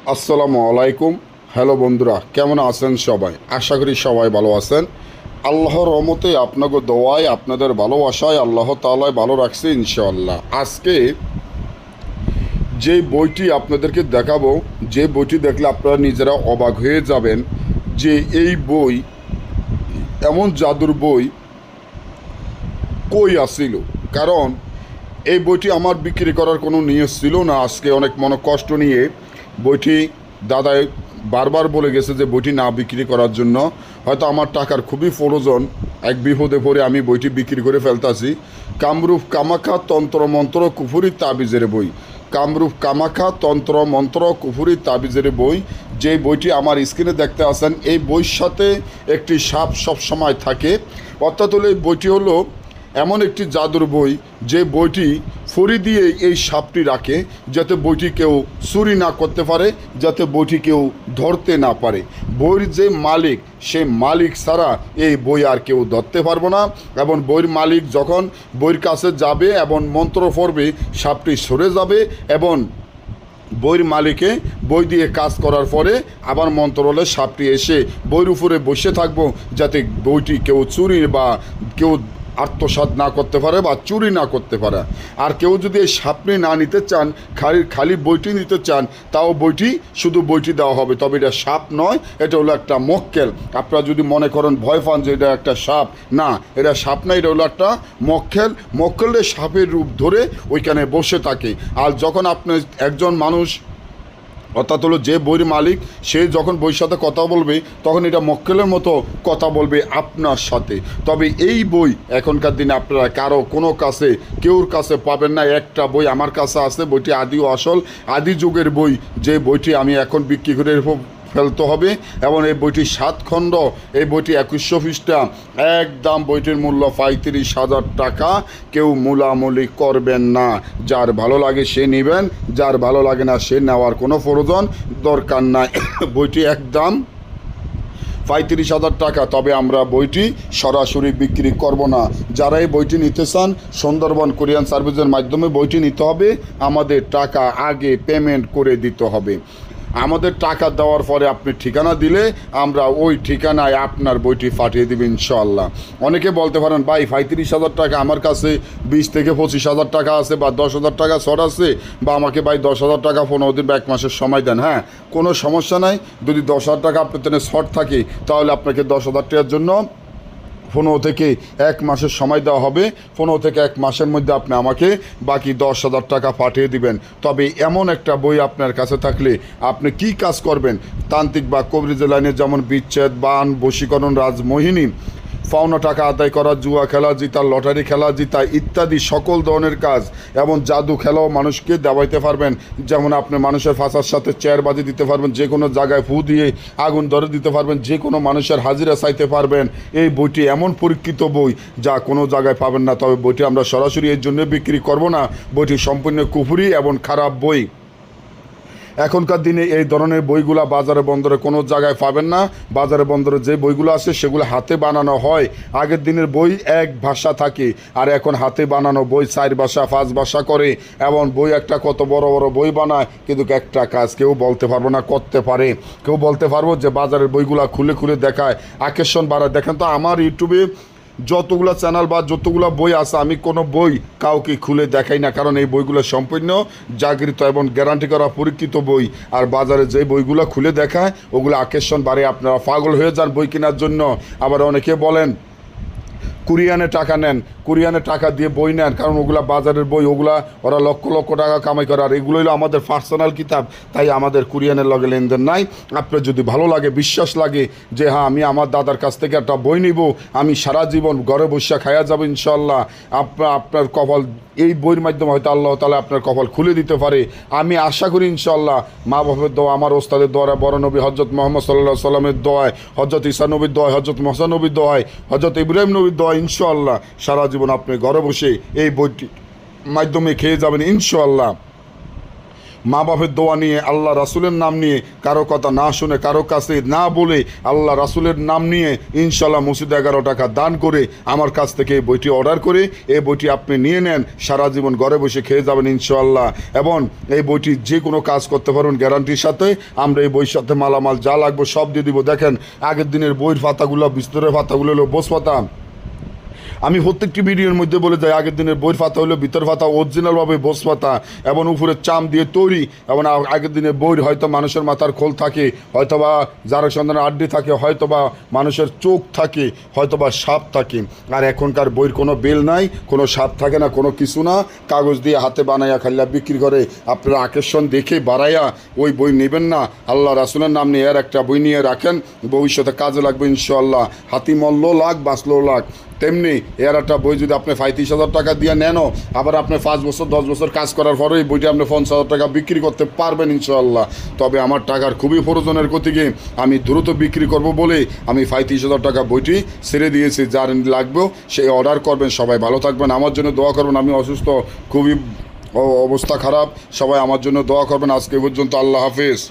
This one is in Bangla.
আসসালামু আলাইকুম। হ্যালো বন্ধুরা, কেমন আছেন সবাই? আশা করি সবাই ভালো আছেন। আল্লাহর রহমতে আপনাকে দোয়ায় আপনাদের ভালোবাসায় আল্লাহ তাআলা ভালো রাখছে ইনশাআল্লাহ। আজকে যে বইটি আপনাদেরকে দেখাবো, যে বইটি দেখলে আপনারা নিজেরা অবাক হয়ে যাবেন যে এই বই এমন জাদুর বই কই আসিল। কারণ এই বইটি আমার বিক্রি করার কোনো নিয়ত ছিল না। আজকে অনেক মনে কষ্ট নিয়ে বইটি দাদাই বারবার বলে গেছে যে বইটি না বিক্রি করার জন্য। হয়তো আমার টাকার খুবই প্রয়োজন, এক বিপদে পড়ে আমি বইটি বিক্রি করে ফেলতাছি। কামরূপ কামাখ্যা তন্ত্র মন্ত্র কুফুরি তাবিজের বই, কামরূপ কামাখ্যা তন্ত্র মন্ত্র কুফুরি তাবিজের বই, যে বইটি আমার স্ক্রিনে দেখতে আসেন, এই বইয়ের সাথে একটি সাপ সবসময় থাকে। অর্থাৎ হলো এই বইটি হলো এমন একটি জাদুর বই, যে বইটি ফড়ি দিয়ে এই সাপটি রাখে, যাতে বইটি কেউ চুরি না করতে পারে, যাতে বইটি কেউ ধরতে না পারে। বইয়ের যে মালিক, সেই মালিক ছাড়া এই বই আর কেউ ধরতে পারবো না। এবং বইয়ের মালিক যখন বইয়ের কাছে যাবে এবং মন্ত্র পড়বে, সাপটি সরে যাবে এবং বইয়ের মালিকে বই দিয়ে কাজ করার পরে আবার মন্ত্র হলে সাপটি এসে বইয়ের উপরে বসে থাকবো, যাতে বইটি কেউ চুরি বা কেউ আত্মসাৎ না করতে পারে বা চুরি না করতে পারে। আর কেউ যদি এই সাপটি না নিতে চান, খালি বইটি নিতে চান, তাও বইটি শুধু বইটি দেওয়া হবে। তবে এটা সাপ নয়, এটা হলো একটা মক্কেল। আপনারা যদি মনে করেন ভয় পান যে এটা একটা সাপ, না, এটা সাপ না, এটা হলো একটা মক্কেল। মক্কেলের সাপের রূপ ধরে ওইখানে বসে থাকে। আর যখন আপনি একজন মানুষ, অর্থাৎ হলো যে বইয়ের মালিক, সে যখন বইয়ের সাথে কথা বলবে, তখন এটা মক্কেলের মতো কথা বলবে আপনার সাথে। তবে এই বই এখনকার দিনে আপনারা কারো কোনো কাছে, কেউর কাছে পাবেন না। একটা বই আমার কাছে আছে, বইটি আদি ও আসল আদি যুগের বই, যে বইটি আমি এখন বিক্রি করে ফেলতে হবে। এবং এই বইটি 7 খণ্ড, এই বইটি 2100 পৃষ্ঠা, একদম বইটির মূল্য 35,000 টাকা। কেউ মূলামূলি করবেন না। যার ভালো লাগে সে নেবেন, যার ভালো লাগে না সে নেওয়ার কোনো প্রয়োজন দরকার নাই। বইটি একদম 35,000 টাকা। তবে আমরা বইটি সরাসরি বিক্রি করব না। যারা এই বইটি নিতে চান, সুন্দরবন কুরিয়ার সার্ভিসের মাধ্যমে বইটি নিতে হবে। আমাদের টাকা আগে পেমেন্ট করে দিতে হবে। আমাদের টাকা দেওয়ার পরে আপনি ঠিকানা দিলে আমরা ওই ঠিকানায় আপনার বইটি পাঠিয়ে দেব ইনশাআল্লাহ। অনেকে বলতে পারেন, ভাই 35,000 টাকা, আমার কাছে 20 থেকে 25,000 টাকা আছে বা 10,000 টাকা শর্ট আছে, বা আমাকে ভাই 10,000 টাকা 15 দিন বা 1 মাসের সময় দেন। হ্যাঁ, কোনো সমস্যা নাই। যদি 10,000 টাকা আপনার জন্য শর্ট থাকে, তাহলে আপনাকে 10,000 টাকার জন্য 15 থেকে 1 মাসের সময় দেওয়া হবে। 15 থেকে 1 মাসের মধ্যে আপনি আমাকে বাকি 10,000 টাকা পাঠিয়ে দিবেন। তবে এমন একটা বই আপনার কাছে থাকলে আপনি কি কাজ করবেন? তান্ত্রিক বা কবিরাজি লাইনে, যেমন বিচ্ছেদ, বান, বশীকরণ, রাজমোহিনী, পাওনা টাকা আদায় করা, জুয়া খেলা জিতা, লটারি খেলা জিতা ইত্যাদি সকল ধরনের কাজ, এবং জাদু খেলাও মানুষকে দেওয়াইতে পারবেন। যেমন আপনি মানুষের ফাঁসার সাথে চেয়ারবাজি দিতে পারবেন, যে কোনো জায়গায় ফু দিয়ে আগুন ধরে দিতে পারবেন, যে কোনো মানুষের হাজিরা চাইতে পারবেন। এই বইটি এমন পরীক্ষিত বই যা কোনো জায়গায় পাবেন না। তবে বইটি আমরা সরাসরি এর জন্য বিক্রি করব না। বইটি সম্পূর্ণ কুফরি এবং খারাপ বই। এখনকার দিনে এই ধরনের বইগুলা বাজারে বন্দরে কোনো জায়গায় পাবেন না। বাজারে বন্দরে যে বইগুলো আছে সেগুলো হাতে বানানো হয়। আগের দিনের বই এক ভাষা থাকে, আর এখন হাতে বানানো বই 4 ভাষা 5 ভাষা করে। এবং বই একটা কত বড় বড় বই বানায়, কিন্তু একটা কাজ কেউ বলতে পারবো না করতে পারে। কেউ বলতে পারবো যে বাজারের বইগুলা খুলে খুলে দেখায়, আকর্ষণ বাড়ায়। দেখেন তো আমার ইউটিউবে যতগুলো চ্যানেল বা যতগুলো বই আছে, আমি কোনো বই কাউকে খুলে দেখাই না। কারণ এই বইগুলো সম্পূর্ণ জাগৃত এবং গ্যারান্টি করা পরীক্ষিত বই। আর বাজারে যে বইগুলো খুলে দেখায়, ওগুলো আকর্ষণ বাড়ে, আপনারা পাগল হয়ে যান বই কেনার জন্য। আবার অনেকে বলেন কুরিয়ানে টাকা নেন, কুরিয়ানে টাকা দিয়ে বই নেন, কারণ ওগুলা বাজারের বই, ওগুলা ওরা লক্ষ লক্ষ টাকা কামাই করে। আর এগুলো হলো আমাদের পার্সোনাল কিতাব, তাই আমাদের কুরিয়ানের লগে লেনদেন নাই। আপনার যদি ভালো লাগে, বিশ্বাস লাগে যে হ্যাঁ আমি আমার দাদার কাছ থেকে একটা বই নিব, আমি সারা জীবন ঘরে বসে খাইয়া যাব ইনশাল্লাহ, আপনার কপাল এই বইয়ের মাধ্যমে হয়তো আল্লাহ তাআলা আপনার কপাল খুলে দিতে পারে। আমি আশা করি ইনশাল্লাহ। মা বাপের দোয়া, আমার ওস্তাদের দোয়া, বড় নবী হজরত মোহাম্মদ সাল্লাল্লাহু আলাইহি সাল্লামের দোয়ায়, হজরত ঈসা নবীর দোয়ায়, হজরত মুসা নবীর দোয়ায়, হজরত ইব্রাহিম নবীর দোয়ায়, ইনশাআল্লাহ সারা জীবন আপনি ঘরে বসে এই বইটির মাধ্যমে খেয়ে যাবেন ইনশাআল্লাহ। মা বাপের দোয়া নিয়ে, আল্লাহ রাসুলের নাম নিয়ে, কারো কথা না শুনে, কারো কাছে না বলে, আল্লাহ রাসুলের নাম নিয়ে ইনশাল্লাহ মসজিদে 11 টাকা দান করে আমার কাছ থেকে এই বইটি অর্ডার করে এই বইটি আপনি নিয়ে নেন, সারা জীবন ঘরে বসে খেয়ে যাবেন ইনশাল্লাহ। এবং এই বইটি যে কোনো কাজ করতে পারবেন গ্যারান্টির সাথে। আমরা এই বইয়ের সাথে মালামাল যা লাগবে সব দিয়ে দিব। দেখেন আগের দিনের বইয়ের পাতাগুলো, বিস্তরের পাতাগুলো হলো বোস পাতা। আমি প্রত্যেকটি ভিডিওর মধ্যে বলে যাই, আগের দিনের বইয়ের পাতা হলো ভিতর পাতা অরিজিনালভাবে বোস পাতা এবং উপরে চাম দিয়ে তৈরি। এবং আগের দিনের বইয়ের হয়তো মানুষের মাথার খোল থাকে, হয়তোবা যারা সন্তানের আড্ডি থাকে, হয়তোবা মানুষের চোখ থাকে, হয়তোবা সাপ থাকে। আর এখনকার বইয়ের কোনো বেল নাই, কোনো সাপ থাকে না, কোনো কিছু না। কাগজ দিয়ে হাতে বানাইয়া খাইলা বিক্রি করে। আপনারা আকর্ষণ দেখে বাড়াইয়া ওই বই নেবেন না। আল্লাহ রাসুলের নাম নিয়ে এর একটা বই নিয়ে রাখেন, ভবিষ্যতে কাজে লাগবে ইনশাল্লাহ। হাতি মল্ল লাখ বাঁচলো লাখ। তেমনি এর একটা বই যদি আপনি 35,000 টাকা দিয়ে নেনও, আবার আপনি 5 বছর 10 বছর কাজ করার পরে এই বইটি আপনি 50,000 টাকা বিক্রি করতে পারবেন ইনশাআল্লাহ। তবে আমার টাকার খুবই প্রয়োজনের গতিকে আমি দ্রুত বিক্রি করব বলে আমি 35,000 টাকা বইটি ছেড়ে দিয়েছি। যার লাগবেও সেই অর্ডার করবেন। সবাই ভালো থাকবেন, আমার জন্য দোয়া করবেন। আমি অসুস্থ, খুবই অবস্থা খারাপ, সবাই আমার জন্য দোয়া করবেন। আজকে পর্যন্ত, আল্লাহ হাফেজ।